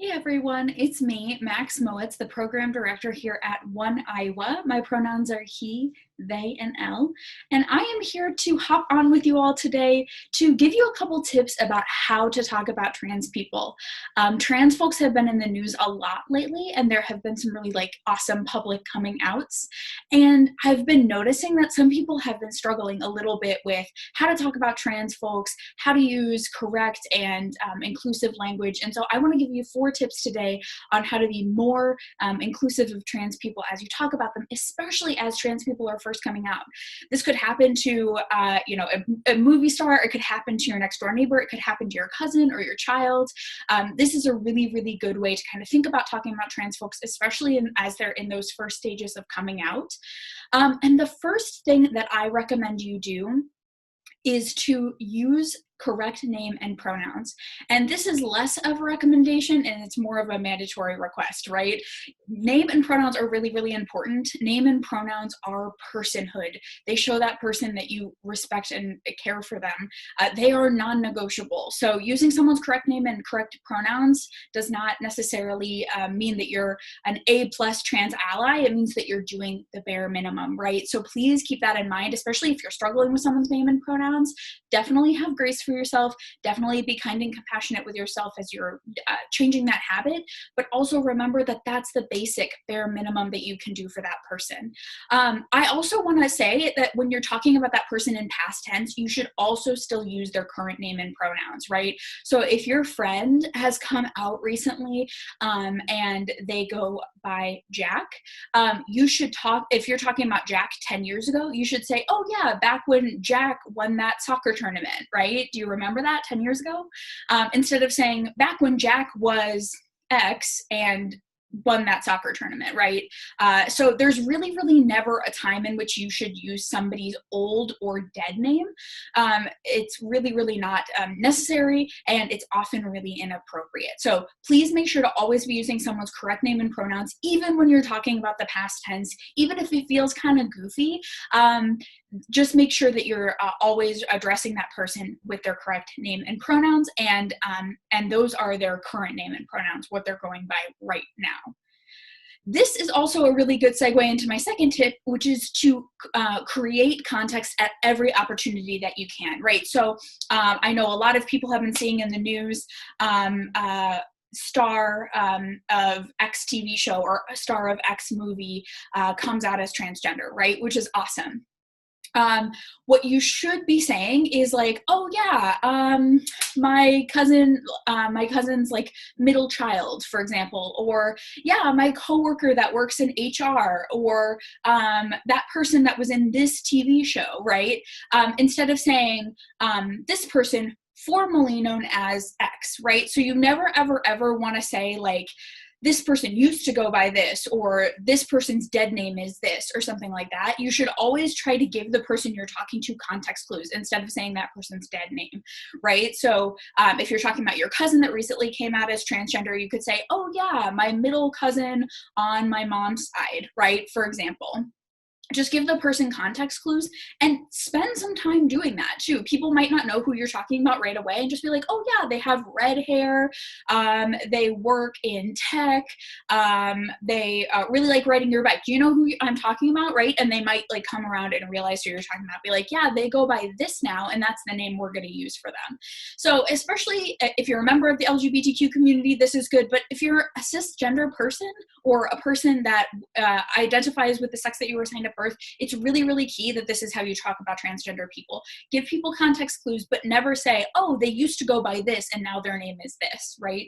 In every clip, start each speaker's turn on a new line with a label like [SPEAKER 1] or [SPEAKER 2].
[SPEAKER 1] Hey everyone, it's me, Max Mowitz, the program director here at One Iowa. My pronouns are he, they, and L. And I am here to hop on with you all today to give you a couple tips about how to talk about trans people. Trans folks have been in the news a lot lately, and there have been some really awesome public coming outs. And I've been noticing that some people have been struggling a little bit with how to talk about trans folks, how to use correct and inclusive language. And so I want to give you 4 tips today on how to be more inclusive of trans people as you talk about them, especially as trans people are first coming out. This could happen to a movie star, it could happen to your next door neighbor, it could happen to your cousin or your child. This is a really, really good way to kind of think about talking about trans folks, especially as they're in those first stages of coming out. And the first thing that I recommend you do is to use correct name and pronouns. And this is less of a recommendation and it's more of a mandatory request, right? Name and pronouns are really, really important. Name and pronouns are personhood. They show that person that you respect and care for them. They are non-negotiable. So using someone's correct name and correct pronouns does not necessarily mean that you're an A+ trans ally. It means that you're doing the bare minimum, right? So please keep that in mind, especially if you're struggling with someone's name and pronouns. Definitely have grace for yourself. Definitely be kind and compassionate with yourself as you're changing that habit, but also remember that that's the basic bare minimum that you can do for that person. I also want to say that when you're talking about that person in past tense, you should also still use their current name and pronouns, right? So if your friend has come out recently and they go by Jack, you should talk, if you're talking about Jack 10 years ago, you should say, oh yeah, back when Jack won that soccer tournament, right? Do you remember that 10 years ago? Instead of saying back when Jack was X and won that soccer tournament, right? So there's really, really never a time in which you should use somebody's old or dead name. It's really, really not necessary, and it's often really inappropriate. So please make sure to always be using someone's correct name and pronouns, even when you're talking about the past tense, even if it feels kind of goofy. Just make sure that you're always addressing that person with their correct name and pronouns, and those are their current name and pronouns, what they're going by right now. This is also a really good segue into my second tip, which is to create context at every opportunity that you can, right? So I know a lot of people have been seeing in the news star of X TV show or a star of X movie comes out as transgender, right? Which is awesome. What you should be saying is oh yeah, my cousin's middle child, for example, or yeah, my coworker that works in HR, or that person that was in this TV show, right? Instead of saying this person formerly known as X, right? So you never, ever want to say this person used to go by this, or this person's dead name is this, or something like that. You should always try to give the person you're talking to context clues instead of saying that person's dead name, right? So if you're talking about your cousin that recently came out as transgender, you could say, oh yeah, my middle cousin on my mom's side, right? For example. Just give the person context clues and spend some time doing that too. People might not know who you're talking about right away and just be like, oh yeah, they have red hair, they work in tech, they really like riding your bike. Do you know who I'm talking about, right? And they might come around and realize who you're talking about, be like, yeah, they go by this now, and that's the name we're going to use for them. So especially if you're a member of the LGBTQ community, this is good. But if you're a cisgender person or a person that identifies with the sex that you were assigned at birth, it's really, really key that this is how you talk about transgender people. Give people context clues, but never say, oh, they used to go by this and now their name is this, right?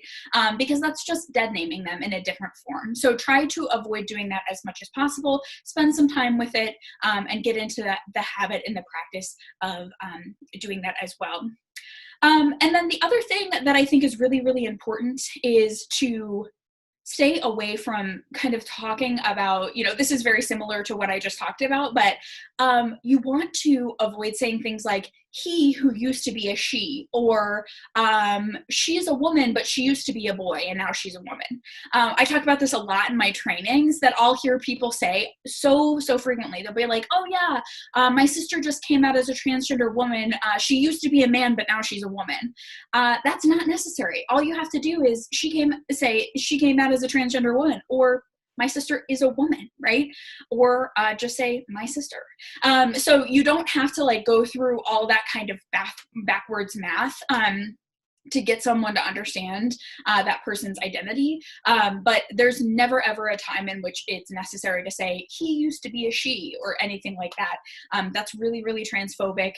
[SPEAKER 1] Because that's just dead naming them in a different form. So try to avoid doing that as much as possible. Spend some time with it and get into the habit and the practice of doing that as well. And then the other thing that I think is really, really important is to stay away from kind of talking about, this is very similar to what I just talked about, but you want to avoid saying things like, he who used to be a she, or she's a woman, but she used to be a boy and now she's a woman. I talk about this a lot in my trainings, that I'll hear people say so frequently. They'll be like, oh yeah, my sister just came out as a transgender woman. She used to be a man, but now she's a woman. That's not necessary. All you have to do is she came out as a transgender woman, or my sister is a woman, right? Or just say my sister. So you don't have to like go through all that kind of backwards math to get someone to understand that person's identity. But there's never ever a time in which it's necessary to say he used to be a she or anything like that. That's really, really transphobic.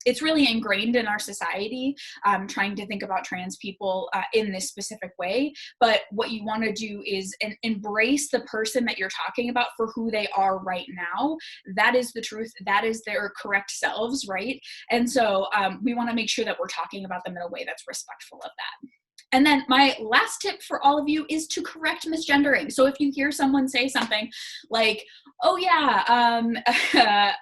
[SPEAKER 1] It's really ingrained in our society, trying to think about trans people in this specific way. But what you want to do is embrace the person that you're talking about for who they are right now. That is the truth. That is their correct selves, right? And so we want to make sure that we're talking about them in a way that's respectful of that. And then my last tip for all of you is to correct misgendering. So if you hear someone say something like, oh yeah,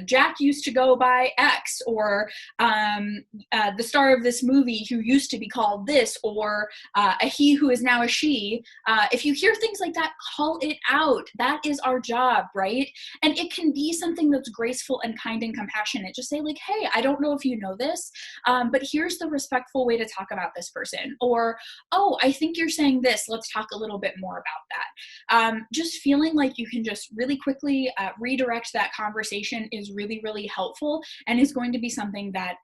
[SPEAKER 1] Jack used to go by X, or the star of this movie who used to be called this, or a he who is now a she, if you hear things like that, call it out. That is our job, right? And it can be something that's graceful and kind and compassionate. Just say like, hey, I don't know if you know this, but here's the respectful way to talk about this person. Or, oh, I think you're saying this. Let's talk a little bit more about that. Just feeling like you can just really quickly redirect that conversation is really, really helpful, and is going to be something that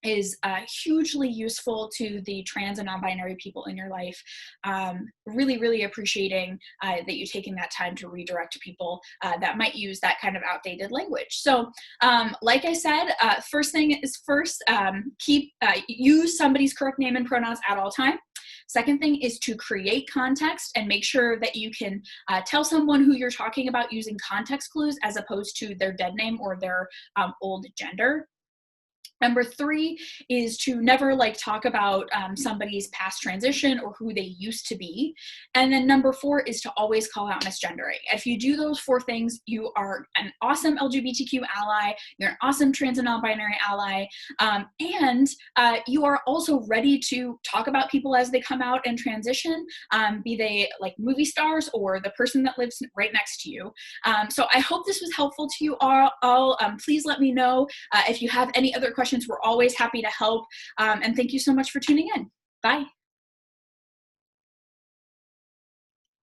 [SPEAKER 1] is hugely useful to the trans and non-binary people in your life. Really, really appreciating that you taking that time to redirect people that might use that kind of outdated language. So like I said, first thing is first, use somebody's correct name and pronouns at all time. Second thing is to create context and make sure that you can tell someone who you're talking about using context clues as opposed to their dead name or their old gender. Number 3 is to never like talk about somebody's past transition or who they used to be. And then number 4 is to always call out misgendering. If you do those 4 things, you are an awesome LGBTQ ally, you're an awesome trans and non-binary ally, and you are also ready to talk about people as they come out and transition, be they like movie stars or the person that lives right next to you. So I hope this was helpful to you all. Please let me know if you have any other questions. We're always happy to help. And thank you so much for tuning in. Bye.